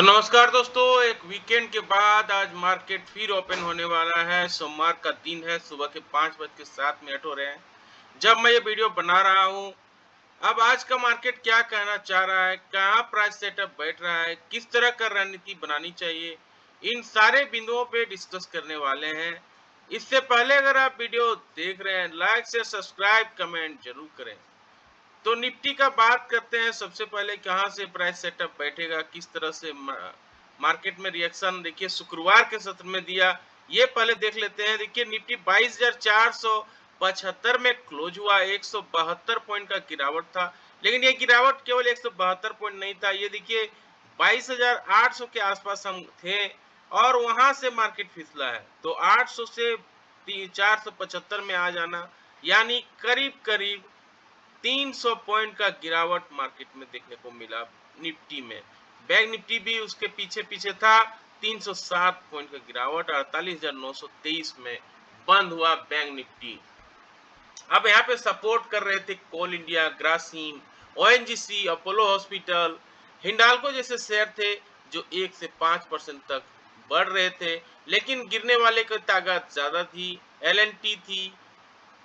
तो नमस्कार दोस्तों, एक वीकेंड के बाद आज मार्केट फिर ओपन होने वाला है। सोमवार का दिन है, सुबह के 5:07 हो रहे हैं जब मैं ये वीडियो बना रहा हूँ। अब आज का मार्केट क्या कहना चाह रहा है, कहाँ प्राइस सेटअप बैठ रहा है, किस तरह का रणनीति बनानी चाहिए, इन सारे बिंदुओं पे डिस्कस करने वाले हैं। इससे पहले अगर आप वीडियो देख रहे हैं, लाइक से सब्सक्राइब कमेंट जरूर करें। तो निफ्टी का बात करते हैं। सबसे पहले कहाँ से प्राइस सेटअप बैठेगा, किस तरह से मार्केट में रिएक्शन देखिए शुक्रवार के सत्र में दिया, ये पहले देख लेते हैं। देखिए निफ्टी 22,475 में क्लोज हुआ, 172 पॉइंट का गिरावट था। लेकिन ये गिरावट केवल 172 पॉइंट नहीं था, ये देखिए 22,800 के आसपास हम थे और वहां से मार्केट फिसला है। तो 800 से 475 में आ जाना, यानी करीब करीब 300 पॉइंट का गिरावट मार्केट में देखने को मिला निफ्टी में। बैंक निफ्टी भी उसके पीछे पीछे था, 307 पॉइंट का गिरावट, 48,923 में बंद हुआ बैंक निफ्टी। अब यहाँ पे सपोर्ट कर रहे थे Coal India, Grasim, ONGC, Apollo hospital, Hindalco जैसे शेयर थे जो 1 से 5% तक बढ़ रहे थे, लेकिन गिरने वाले की ताकत ज्यादा थी। एलएनटी थी,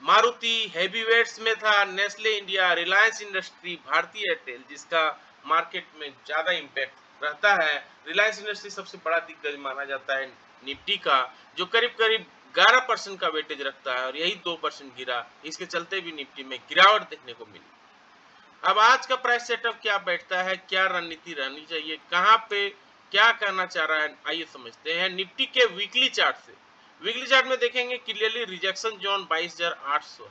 मारुति हैवीवेट्स में था, नेस्ले इंडिया, रिलायंस इंडस्ट्री, भारतीय एयरटेल, जिसका मार्केट में ज्यादा इंपैक्ट रहता है। रिलायंस इंडस्ट्री सबसे बड़ा दिग्गज माना जाता है निफ्टी का, जो करीब करीब 11% का वेटेज रखता है और यही 2% गिरा। इसके चलते भी निफ्टी में गिरावट देखने को मिली। अब आज का प्राइस सेटअप क्या बैठता है, क्या रणनीति रहनी चाहिए, कहां पे क्या करना चाह रहा है, आइए समझते हैं निफ्टी के वीकली चार्ट से। वीकली चार्ट में देखेंगे क्लियरली रिजेक्शन जोन 22,800 है।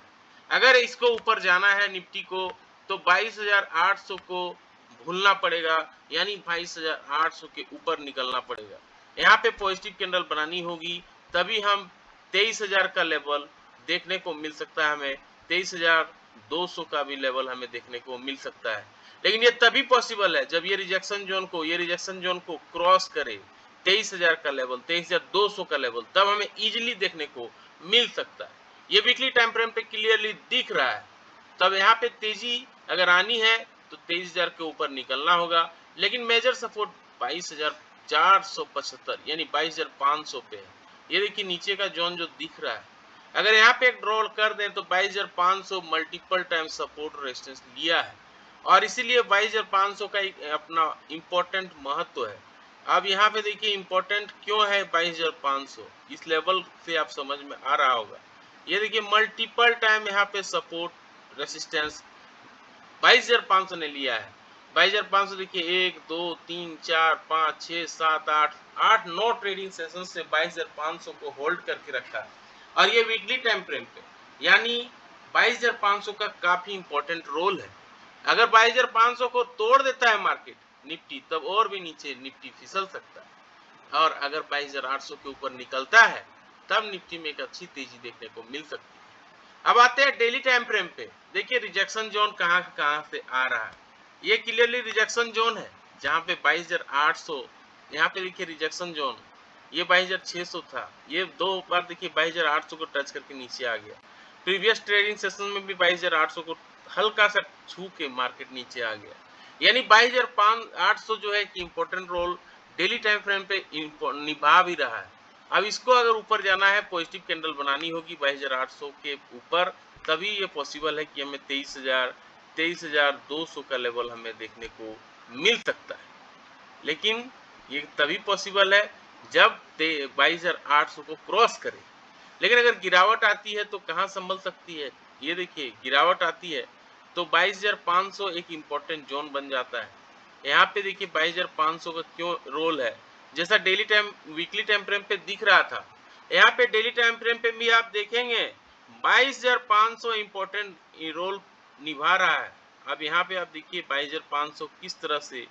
अगर इसको ऊपर जाना है निफ्टी को, तो 22,800 को भूलना पड़ेगा, यानी 22,800 के ऊपर निकलना पड़ेगा। यहाँ पे पॉजिटिव कैंडल बनानी होगी, तभी हम 23,000 का लेवल देखने को मिल सकता है। हमें 23,200 का भी लेवल हमें देखने को मिल सकता है। लेकिन ये तभी पॉसिबल है जब ये रिजेक्शन जोन को क्रॉस करे, 23,000 का लेवल, 23,200 का लेवल, तब हमें इजीली देखने को मिल सकता है। ये वीकली टाइम फ्रेम पे क्लियरली दिख रहा है। तब यहाँ पे तेजी अगर आनी है तो 23,000 के ऊपर निकलना होगा। लेकिन मेजर सपोर्ट 22,475 यानी 22,500 पे है। ये देखिए नीचे का जोन जो दिख रहा है, अगर यहाँ पे एक ड्रॉ कर दें तो 22,500 मल्टीपल टाइम सपोर्ट रेजिस्टेंस लिया है और इसीलिए 22,500 का एक अपना इम्पोर्टेंट महत्व है। अब यहाँ पे देखिए इम्पोर्टेंट क्यों है 22,500, इस लेवल से आप समझ में आ रहा होगा। ये देखिए मल्टीपल टाइम यहाँ पे सपोर्ट रेसिस्टेंस 22,500 ने लिया है। 22,500 देखिए 1 2 3 4 5 6 7 8 9 ट्रेडिंग सेशन से 22,500 को होल्ड करके रखा है और ये वीकली टाइम फ्रेम पे, यानी 22,500 का काफी इंपॉर्टेंट रोल है। अगर 22,500 को तोड़ देता है मार्केट निफ्टी, तब और भी नीचे निफ्टी फिसल सकता है और अगर 22,800 के ऊपर निकलता है तब निफ्टी में एक अच्छी तेजी देखने को मिल सकती है। अब आते हैं डेली टाइम फ्रेम पे। देखिए रिजेक्शन जोन कहां से आ रहा है। ये क्लियरली रिजेक्शन जोन है जहां पे 22,800, यहाँ पे देखिए रिजेक्शन जोन, ये 22,600 था, ये दो बार देखिए 22,800 को टच करके नीचे आ गया। प्रीवियस ट्रेडिंग सेशन में भी 22,800 को हल्का सा छू के मार्केट नीचे आ गया। यानी 22,800 जो है कि important role daily time frame पे निभा भी रहा है। अब इसको अगर ऊपर जाना है, पॉजिटिव कैंडल बनानी होगी 22,800 के ऊपर, तभी ये पॉसिबल है कि हमें 23,200 का लेवल हमें देखने को मिल सकता है। लेकिन ये तभी पॉसिबल है जब 22,800 को क्रॉस करे। लेकिन अगर गिरावट आती है तो कहाँ संभल सकती है, ये देखिए गिरावट आती है तो 22,500 एक इम्पोर्टेंट जोन बन जाता है। यहाँ पे देखिए 22,500 का क्यों रोल है, जैसा daily time weekly time frame पे दिख रहा था, यहाँ पे डेली टाइम फ्रेम पे भी आप देखेंगे 22,500 इम्पोर्टेंट रोल निभा रहा है। अब यहाँ पे आप देखिए 22,500 किस तरह से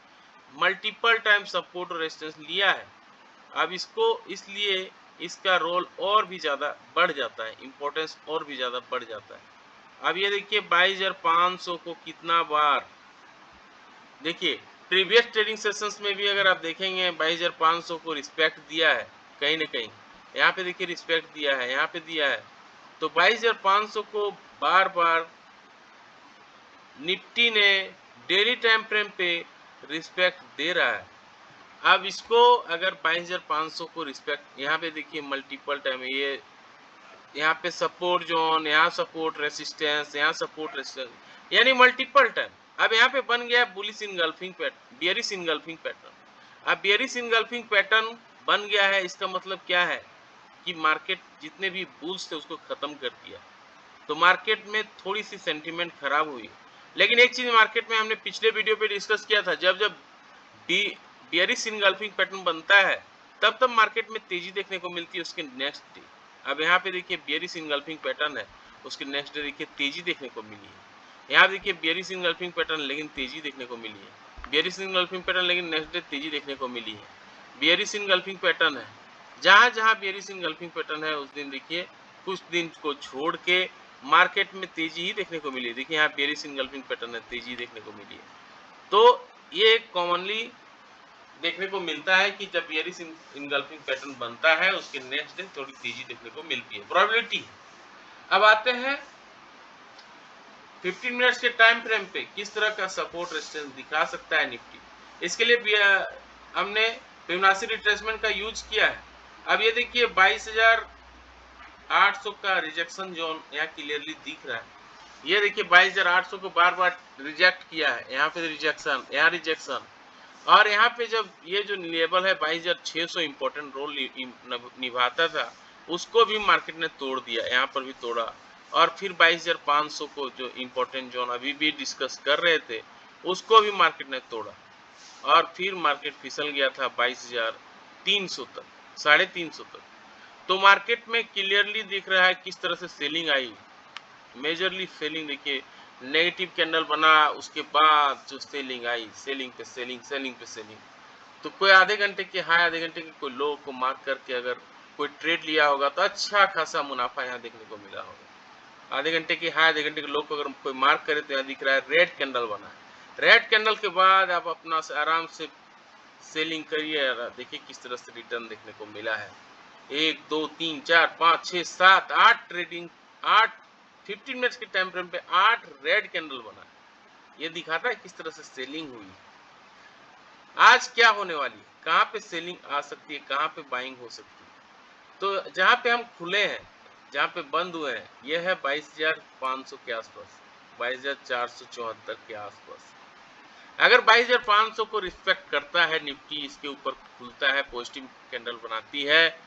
मल्टीपल टाइम सपोर्ट रेजिस्टेंस लिया है। अब इसको इसलिए इसका रोल और भी ज़्यादा बढ़ जाता है, इम्पोर्टेंस और भी ज़्यादा बढ़ जाता है। अब ये देखिए 22,500 को कितना बार, देखिए प्रीवियस ट्रेडिंग सेशंस में भी अगर आप देखेंगे 22,500 को रिस्पेक्ट दिया है कहीं ना कहीं। यहाँ पे देखिए रिस्पेक्ट दिया है, यहाँ पे दिया है, तो 22,500 को बार बार निफ्टी ने डेली टाइम फ्रेम पे रिस्पेक्ट दे रहा है। अब इसको अगर 22,500 को रिस्पेक्ट, यहाँ पे देखिए मल्टीपल टाइम ये यहाँ पे सपोर्ट जोन, यहाँ सपोर्ट रेसिस्टेंस, यहाँ सपोर्ट रेसिस्टेंस, यानी मल्टीपल टाइम। अब यहाँ पे बन गया bullish engulfing pattern, bearish engulfing pattern. अब बियरिश इनगल्फिंग पैटर्न बन गया है, इसका मतलब क्या है कि मार्केट जितने भी बुल्स थे उसको खत्म कर दिया, तो मार्केट में थोड़ी सी सेंटीमेंट खराब हुई। लेकिन एक चीज मार्केट में हमने पिछले वीडियो पे डिस्कस किया था, जब जब बियरिश इनगल्फिंग पैटर्न बनता है तब तब मार्केट में तेजी देखने को मिलती है उसके नेक्स्ट डे। अब यहाँ पे देखिए बियरिश इनगल्फिंग पैटर्न है, उसके नेक्स्ट डे देखिए तेजी देखने को मिली है। यहाँ देखिए बियरिश इनगल्फिंग पैटर्न लेकिन तेजी देखने को मिली है, बियरिश इनगल्फिंग पैटर्न लेकिन नेक्स्ट डे तेजी देखने को मिली है। बियरिश इनगल्फिंग पैटर्न है, जहाँ जहाँ बियरिश इनगल्फिंग पैटर्न है उस दिन देखिए कुछ दिन को छोड़ के मार्केट में तेजी ही देखने को मिली है। देखिए यहाँ बियरिश इनगल्फिंग पैटर्न है, तेजी देखने को मिली है। तो ये कॉमनली देखने को मिलता है कि जब बियरिश इनगल्फिंग पैटर्न बनता है उसके नेक्स्ट डे थोड़ी तेजी देखने को मिलती है, प्रोबेबिलिटी है। अब आते हैं 15 मिनट्स के टाइम फ्रेम पे किस तरह का सपोर्ट रेजिस्टेंस दिखा सकता है निफ्टी। इसके लिए हमने फिबोनाची रिट्रेसमेंट का यूज किया है। अब ये देखिए 22,800 का रिजेक्शन जोन यहाँ क्लियरली दिख रहा है। ये देखिए 22,800 को बार बार रिजेक्ट किया है, यहाँ पे रिजेक्शन, यहाँ रिजेक्शन, और यहाँ पे जब ये जो लेवल है 22,600 इंपॉर्टेंट रोल निभाता था उसको भी मार्केट ने तोड़ दिया, यहाँ पर भी तोड़ा, और फिर 22,500 को जो इंपॉर्टेंट जोन अभी भी डिस्कस कर रहे थे उसको भी मार्केट ने तोड़ा, और फिर मार्केट फिसल गया था 22,300 तक, 350 तक। तो मार्केट में क्लियरली दिख रहा है किस तरह से सेलिंग आई, मेजरली सेलिंग। देखिए नेगेटिव कैंडल बना, उसके बाद जो सेलिंग आई, सेलिंग पे सेलिंग, सेलिंग पे सेलिंग। तो कोई आधे घंटे के हाई, आधे घंटे के कोई लो को मार्क करके अगर कोई ट्रेड लिया होगा तो अच्छा खासा मुनाफा यहाँ देखने को मिला होगा। आधे घंटे की हाई, आधे घंटे के लो को अगर कोई मार्क करे तो यहाँ दिख रहा है रेड कैंडल बना है। रेड कैंडल के बाद आप अपना से आराम से सेलिंग करिए, देखिए किस तरह से रिटर्न देखने को मिला है। 1 2 3 4 5 6 7 8 ट्रेडिंग, 8 15 मिनट्स के टाइम फ्रेम पे 8 रेड कैंडल बना। ये दिखाता है किस तरह से सेलिंग हुई। आज क्या होने वाली है, कहाँ पे सेलिंग आ सकती है, कहाँ पे बाइंग हो सकती है। तो जहाँ पे हम खुले हैं, जहाँ पे बंद हुए हैं, यह है 22,500 के आसपास, 22,474 के आसपास। अगर 22,500 को रिस्पेक्ट करता है निफ्टी, इसके ऊपर खुलता है, पॉजिटिव कैंडल बनाती है,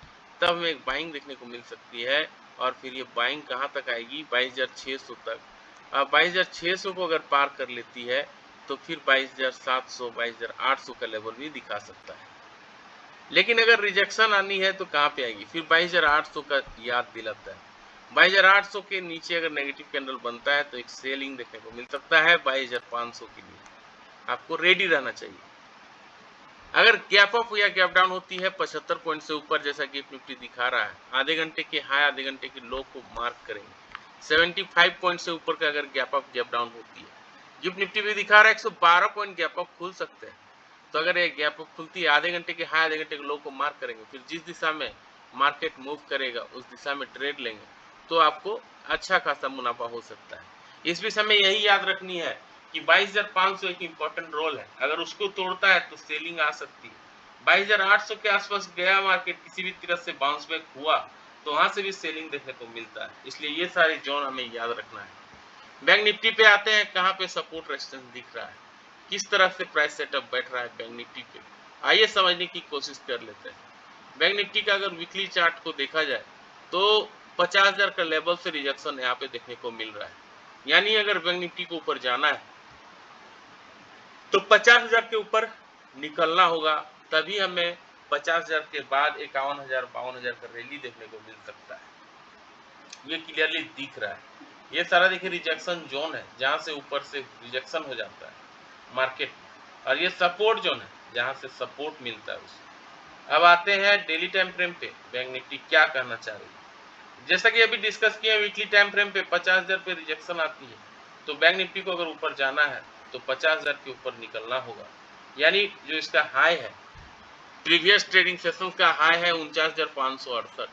तब हमें एक बाइंग देखने को मिल सकती है। और फिर ये बाइंग कहाँ तक आएगी, 22,600 तक। अब 22,600 को अगर पार कर लेती है तो फिर 22,700, 22,800 का लेवल भी दिखा सकता है। लेकिन अगर रिजेक्शन आनी है तो कहाँ पे आएगी, फिर 22,800 का याद दिलाता है। 22,800 के नीचे अगर नेगेटिव कैंडल बनता है तो एक सेलिंग देखने को मिल सकता है 22,500 के लिए, आपको रेडी रहना चाहिए। अगर गैप अप या गैप डाउन होती है 75 पॉइंट से ऊपर, जैसा कि निफ्टी दिखा रहा है, आधे घंटे के हाई, आधे घंटे के लो को मार्क करेंगे। 75 पॉइंट से ऊपर का अगर गैप अप गैप डाउन होती है, गिफ्ट निफ्टी भी दिखा रहा है 112 पॉइंट गैप अप खुल सकते हैं। तो अगर ये गैप अप खुलती है, आधे घंटे के हाई, आधे घंटे के लो को मार्क करेंगे, फिर जिस दिशा में मार्केट मूव करेगा उस दिशा में ट्रेड लेंगे तो आपको अच्छा खासा मुनाफा हो सकता है। इस विषय में यही याद रखनी है कि 22,500 एक इंपॉर्टेंट रोल है, अगर उसको तोड़ता है तो सेलिंग आ सकती है। 22,800 के आसपास गया मार्केट, किसी भी तरह से बाउंस बैक हुआ तो वहां से भी सेलिंग देखने को मिलता है, इसलिए ये सारे जोन हमें याद रखना है। बैंक निफ्टी पे आते हैं, कहाँ पे सपोर्ट रेजिस्टेंस दिख रहा है, किस तरह से प्राइस सेटअप बैठ रहा है बैंक निफ्टी पे, आइए समझने की कोशिश कर लेते हैं। बैंक निफ्टी का अगर वीकली चार्ट को देखा जाए तो 50,000 का लेवल से रिजेक्शन यहाँ पे देखने को मिल रहा है। यानी अगर बैंक निफ्टी को ऊपर जाना है तो 50,000 के ऊपर निकलना होगा, तभी हमें 50,000 के बाद 51,000, 52,000 का रैली देखने को मिल सकता है। ये क्लियरली दिख रहा है। ये सारा देखिए रिजेक्शन जोन है, जहां से ऊपर से रिजेक्शन हो जाता है मार्केट, और ये सपोर्ट जोन है जहां से सपोर्ट मिलता है उसे। अब आते हैं डेली टाइम फ्रेम पे, बैंक निफ्टी क्या कहना चाह रही है। जैसा कि अभी डिस्कस किया, वीकली टाइम फ्रेम पे 50,000 पे रिजेक्शन आती है, तो बैंक निफ्टी को अगर ऊपर जाना है तो 50,000 के ऊपर निकलना होगा। यानी जो इसका हाई है, प्रीवियस ट्रेडिंग सेशन का हाई है 49,568,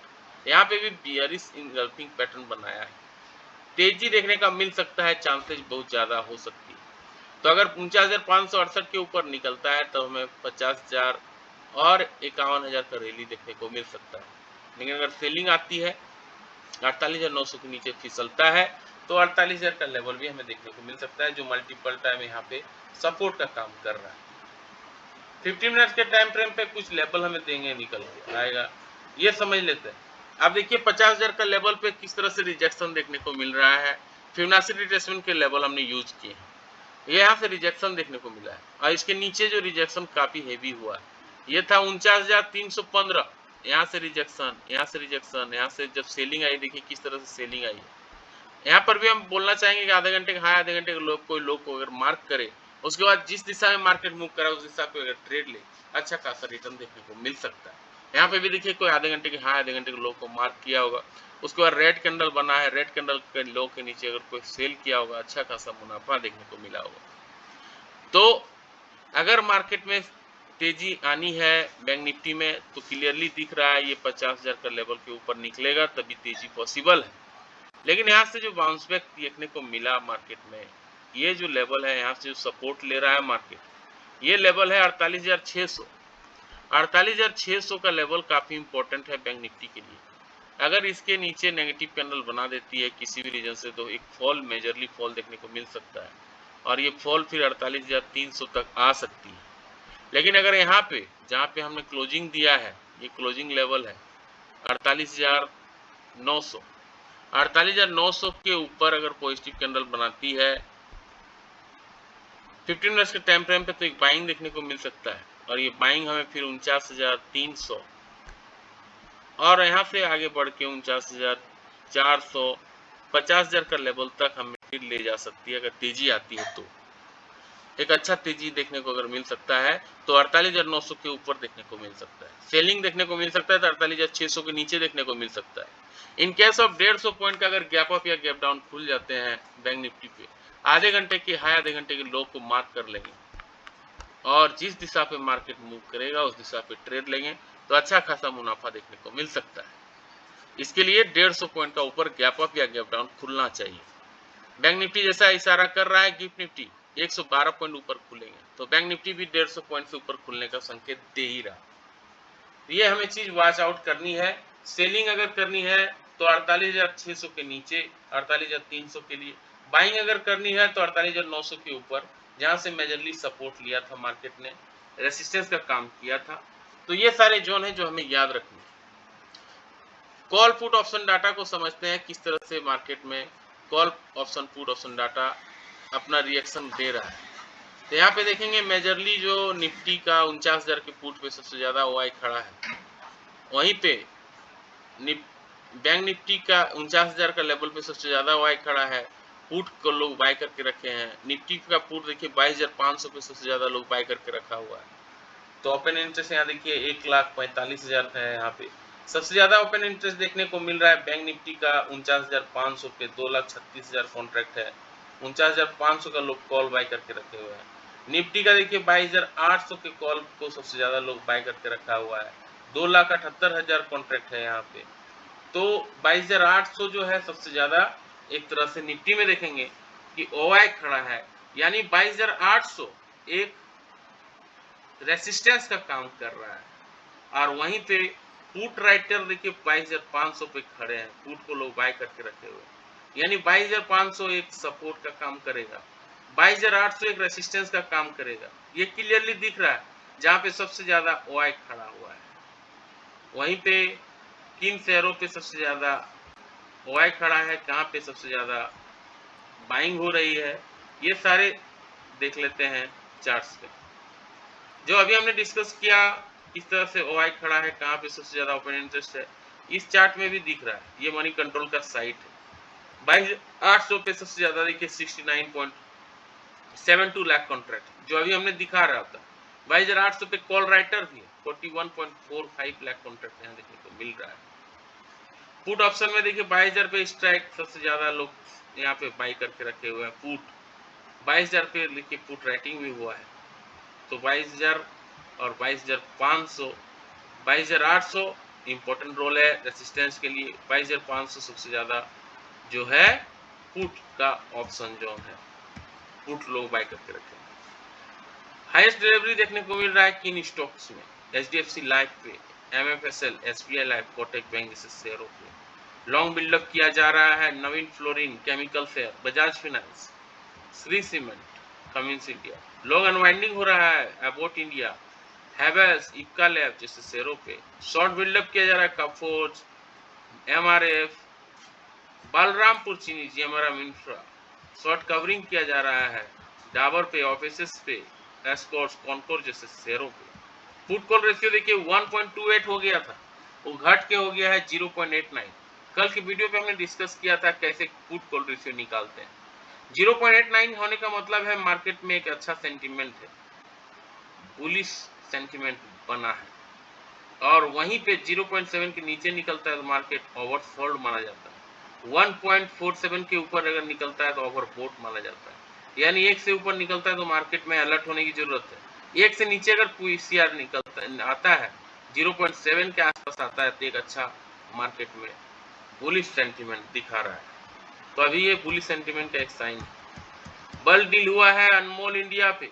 यहाँ पे भी बियरिश इनगल्फिंग पैटर्न बनाया है, तेजी देखने का मिल सकता है, चांसेस बहुत ज्यादा हो सकती है। तो अगर 49,568 के ऊपर निकलता है तो हमें 50,000 और 51,000 का रैली देखने को मिल सकता है। लेकिन अगर सेलिंग आती है 48,900 के नीचे फिसलता है तो 48,000 का लेवल भी हमें देखने को मिल सकता है, जो मल्टीपल टाइम यहाँ पे सपोर्ट का काम कर रहा है। 15 मिनट्स के टाइम फ्रेम पे कुछ लेवल हमें देंगे, निकल के आएगा, ये समझ लेते हैं। अब देखिए 50,000 का लेवल पे किस तरह से रिजेक्शन देखने को मिल रहा है। फिबोनाची रिट्रेसमेंट के लेवल हमने यूज किए हैं, ये यहाँ से रिजेक्शन देखने को मिला है और इसके नीचे जो रिजेक्शन काफी हेवी हुआ है, ये था 49,315, यहाँ से रिजेक्शन, यहाँ से रिजेक्शन, यहाँ से जब सेलिंग आई देखिए किस तरह से सेलिंग आई है। यहाँ पर भी हम बोलना चाहेंगे कि आधे घंटे का हाई, आधे घंटे के लो कोई लो को अगर मार्क करे, उसके बाद जिस दिशा में मार्केट मूव करा उस दिशा पे अगर ट्रेड ले, अच्छा खासा रिटर्न देखने को मिल सकता है। यहाँ पे भी देखिए कोई आधे घंटे के हाई, आधे घंटे के लो को मार्क किया होगा, उसके बाद रेड कैंडल बना है, रेड कैंडल के लो के नीचे अगर कोई सेल किया होगा, अच्छा खासा मुनाफा देखने को मिला होगा। तो अगर मार्केट में तेजी आनी है बैंक निफ्टी में तो क्लियरली दिख रहा है ये 50,000 का लेवल के ऊपर निकलेगा तभी तेजी पॉसिबल है। लेकिन यहाँ से जो बाउंस बैक देखने को मिला मार्केट में, ये जो लेवल है यहाँ से जो सपोर्ट ले रहा है मार्केट, ये लेवल है 48,600। 48,600 का लेवल काफी इंपॉर्टेंट है बैंक निफ्टी के लिए। अगर इसके नीचे नेगेटिव कैंडल बना देती है किसी भी रीजन से तो एक फॉल, मेजरली फॉल देखने को मिल सकता है और ये फॉल फिर 48,300 तक आ सकती है। लेकिन अगर यहाँ पे जहाँ पे हमने क्लोजिंग दिया है, ये क्लोजिंग लेवल है 48,900, 48,900 के ऊपर अगर पॉजिटिव कैंडल बनाती है 15 मिनट्स के टाइम फ्रेम पे तो एक बाइंग देखने को मिल सकता है और ये बाइंग हमें फिर 49,300 और यहाँ से आगे बढ़ के 49,400, 50,000 का लेवल तक हमें फिर ले जा सकती है अगर तेजी आती है तो। एक अच्छा तेजी देखने को अगर मिल सकता है तो 48,900 के ऊपर देखने को मिल सकता है, सेलिंग देखने को मिल सकता है तो 48,600 के नीचे देखने को मिल सकता है। इन केस ऑफ 150 पॉइंट का अगर गैप अप या गैप डाउन खुल जाते हैं बैंक निफ्टी पे, आधे घंटे के हाई, आधे घंटे के लो को मार्क कर लेंगे और जिस दिशा पे मार्केट मूव करेगा उस दिशा पे ट्रेड लेंगे तो अच्छा खासा मुनाफा देखने को मिल सकता है। इसके लिए 150 पॉइंट का ऊपर गैप अप या गैप डाउन खुलना चाहिए। बैंक निफ्टी जैसा इशारा कर रहा है, गिफ्ट निफ्टी 112 पॉइंट ऊपर खुलेंगे तो बैंक निफ्टी भी 150 पॉइंट से ऊपर खुलने का संकेत दे ही रहा। ये हमें चीज वॉच आउट करनी है। सेलिंग अगर करनी है तो 48,600 के नीचे, 48,300 के लिए। बाइंग अगर करनी है तो 48,900 के ऊपर, जहां से मेजरली सपोर्ट लिया था मार्केट ने, रेसिस्टेंस का काम किया था। तो ये सारे जोन है जो हमें याद रखने। कॉल पुट ऑप्शन डाटा को समझते हैं किस तरह से मार्केट में call option put option data अपना रिएक्शन दे रहा है। तो यहाँ पे देखेंगे मेजरली जो निफ्टी का 49,000 के पुट पे सबसे ज्यादा ओआई खड़ा है, वहीं पे बैंक निफ्टी का 49,000 का लेवल पे सबसे ज्यादा ओआई खड़ा है, पुट को लोग बाय करके रखे हैं। निफ्टी का पुट देखिए 22,500 पे सबसे ज्यादा लोग बाय करके रखा हुआ है। तो ओपन इंटरेस्ट यहाँ देखिए 1,45,000 का है। यहाँ पे सबसे ज्यादा ओपन इंटरेस्ट देखने को मिल रहा है बैंक निफ्टी का 49,500 पे, 2,36,000 कॉन्ट्रैक्ट है, 49,500 का लोग कॉल बाय करके रखे हुए हैं। निफ्टी का देखिए 22,800 के कॉल को सबसे ज्यादा लोग बाय करके रखा हुआ है, 2,78,000 कॉन्ट्रैक्ट है यहाँ पे। तो 22,800 जो है सबसे ज्यादा एक तरह से निफ्टी में देखेंगे कि ओआई खड़ा है, यानी 22,800 एक रेसिस्टेंस का काम कर रहा है और वहीं पे पुट राइटर देखिए 22,500 पे खड़े हैं, पुट को लोग बाय करके रखे हुए, यानी 22,500 एक सपोर्ट का काम करेगा, 22,800 एक रेसिस्टेंस का काम करेगा। ये क्लियरली दिख रहा है जहां पे सबसे ज्यादा ओआई खड़ा हुआ है। वहीं पे किन शेयरों पे सबसे ज्यादा ओआई खड़ा है, कहां पे सबसे ज्यादा बाइंग हो रही है, ये सारे देख लेते हैं चार्ट्स पे। जो अभी हमने डिस्कस किया किस तरह से ओआई खड़ा है, कहाँ पे सबसे ज्यादा ओपन इंटरेस्ट है, इस चार्ट में भी दिख रहा है। ये मनी कंट्रोल का साइट है, 22,800 पे सबसे ज्यादा देखिए 69.72 लाख कॉन्ट्रैक्ट जो अभी हमने दिखा रहा था। 22,800 पे कॉल राइटर भी 41.45 लाख कॉन्ट्रैक्ट यहाँ देखने को मिल रहा है। पुट ऑप्शन में देखिए 22,000 पे स्ट्राइक सबसे ज्यादा लोग यहाँ पे बाई करके रखे हुए हैं। पुट 22,000 पे देखिए पुट राइटिंग भी हुआ है, तो 22,000 और 22,500, 22,800 इंपॉर्टेंट रोल है रेसिस्टेंस के लिए, 22,500 सबसे ज्यादा जो है पुट का ऑप्शन जोन है, पुट लोग बाय करके रखे। हाईएस्ट डिलीवरी देखने को मिल रहा है किन स्टॉक्स में, HDFC लाइफ पे, MFSL, SBI life, Kotak bank जैसे शेयरों पे। लॉन्ग बिल्डअप किया जा रहा है Navin fluorine, chemical fair, Bajaj finance, Shree cement, Cummins India. Long unwinding हो रहा है Abbott India, Havells, Ipca lab जैसे शेयरों पे। शॉर्ट बिल्डअप किया जा रहा है कफोर्ज, MRF, बलरामपुर चीनी, GMRM इंफ्रा। शॉर्ट कवरिंग किया जा रहा है डाबर पे, ऑफिसेस पे, एस्कॉर्ट्स, कॉनकोर जैसे शेयरों पे। पुट कॉल रेशियो देखिए 1.28 हो गया था, वो घट के हो गया है 0.89। कल की वीडियो पे हमने डिस्कस किया था कैसे पुट कॉल रेशियो निकालते हैं। 0.89 होने का मतलब है मार्केट में एक अच्छा सेंटीमेंट है, बुलिश सेंटीमेंट बना है, और वहीं पे 0.7 के नीचे निकलता है तो मार्केट ओवरसोल्ड माना जाता है। 1.47 के ऊपर अगर निकलता है तो ओवरबोट माना जाता है, यानी एक से ऊपर निकलता है तो मार्केट में अलर्ट होने की जरूरत है। एक से नीचे अगर PCR निकलता आता है 0.7 के आसपास आता है तो एक अच्छा मार्केट में बुलिश सेंटीमेंट दिखा रहा है, तो अभी ये बुलिश सेंटीमेंट का एक साइन है। बल डील हुआ है अनमोल इंडिया पे,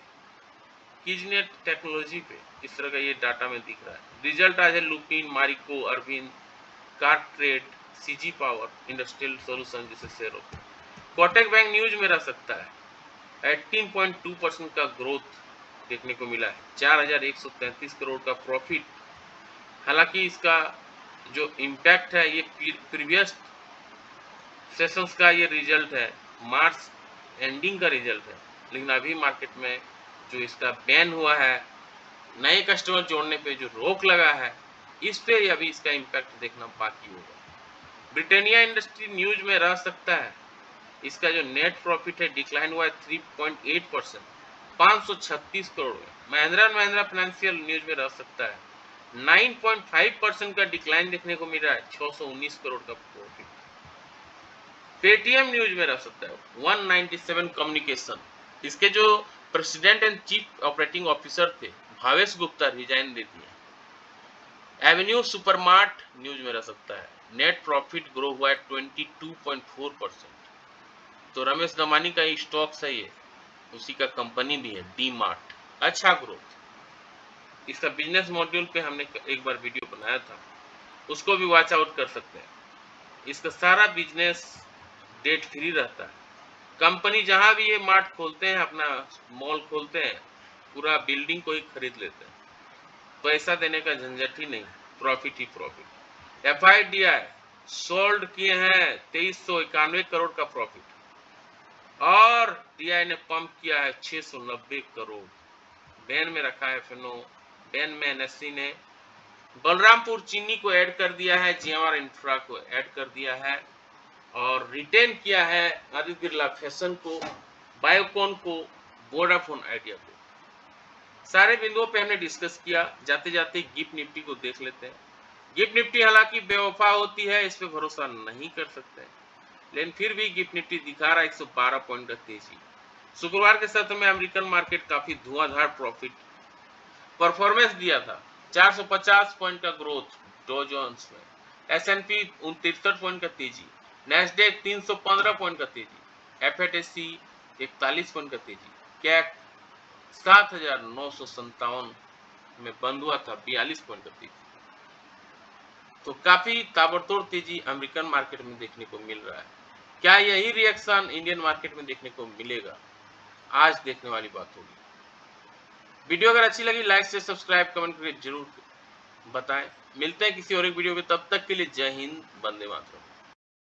कीजनेट टेक्नोलॉजी पे, इस तरह का ये डाटा में दिख रहा है। रिजल्ट आज है Lupin, Marico, Arvind, CarTrade, CG power, industrial solution जैसे शेयरों पे। कोटक बैंक न्यूज में रह सकता है, 18.2% का ग्रोथ देखने को मिला है, 4133 करोड़ का प्रॉफिट। हालांकि इसका जो इम्पैक्ट है ये प्रीवियस सेशंस का ये रिजल्ट है, मार्च एंडिंग का रिजल्ट है, लेकिन अभी मार्केट में जो इसका बैन हुआ है, नए कस्टमर जोड़ने पे जो रोक लगा है, इस पे अभी इसका इम्पैक्ट देखना बाकी होगा। ब्रिटानिया इंडस्ट्री न्यूज में रह सकता है, इसका जो नेट प्रॉफिट है डिक्लाइन हुआ है 3.8%, 536 करोड़ में। Mahindra and Mahindra financial news में रह सकता है, 9.5% का डिक्लाइन देखने को मिल रहा है, 619 करोड़ का प्रॉफिट। पेटीएम न्यूज में रह सकता है, 197 कम्युनिकेशन, इसके जो president and chief operating officer थे भावेश गुप्ता रिजाइन दे दिए। एवेन्यू सुपरमार्ट न्यूज में रह सकता है, नेट प्रॉफिट ग्रो हुआ है 22.4%। तो रमेश दमानी का ही स्टॉक्स है ये, उसी का कंपनी भी है डी मार्ट, अच्छा ग्रोथ। इसका बिजनेस मॉड्यूल पे हमने एक बार वीडियो बनाया था, उसको भी वॉच आउट कर सकते हैं। इसका सारा बिजनेस डेट फ्री रहता है। कंपनी जहां भी ये मार्ट खोलते हैं, अपना मॉल खोलते हैं, पूरा बिल्डिंग को ही खरीद लेते हैं, पैसा देने का झंझट ही नहीं, प्रॉफिट ही प्रॉफिट। FIDI सोल्ड किए हैं 2391 करोड़ का प्रॉफिट, और DI ने पंप किया है 690 करोड़। बैन में रखा है फिनो, बैन में NSE ने बलरामपुर चीनी को ऐड कर दिया है, GMR इंफ्रा को ऐड कर दिया है, और रिटेन किया है आदित्य बिरला फैशन को, बायोकॉन को, वोडाफोन आइडिया को। सारे बिंदुओं पे हमने डिस्कस किया। जाते जाते गिफ्ट निफ्टी को देख लेते हैं। गिफ्ट निफ्टी हालांकि बेवफा होती है, इस पे भरोसा नहीं कर सकते, लेकिन फिर भी गिफ्ट निफ्टी दिखा रहा है 112 पॉइंट का तेजी। शुक्रवार के सत्र में अमेरिकन मार्केट काफी धुआंधार प्रॉफिट परफॉर्मेंस दिया था, 450 पॉइंट का ग्रोथ डॉ जोन्स में, S&P 69 पॉइंट का तेजी, नैस्डैक 315 पॉइंट का तेजी, FTSE 41 पॉइंट का तेजी, कैक 7,957 में बंद हुआ था, 42 पॉइंट का तेजी। तो काफी ताबड़तोड़ तेजी अमेरिकन मार्केट में देखने को मिल रहा है। क्या यही रिएक्शन इंडियन मार्केट में देखने को मिलेगा, आज देखने वाली बात होगी। वीडियो अगर अच्छी लगी लाइक से सब्सक्राइब कमेंट करके जरूर बताएं। मिलते हैं किसी और एक वीडियो में, तब तक के लिए जय हिंद, वंदे मातरम।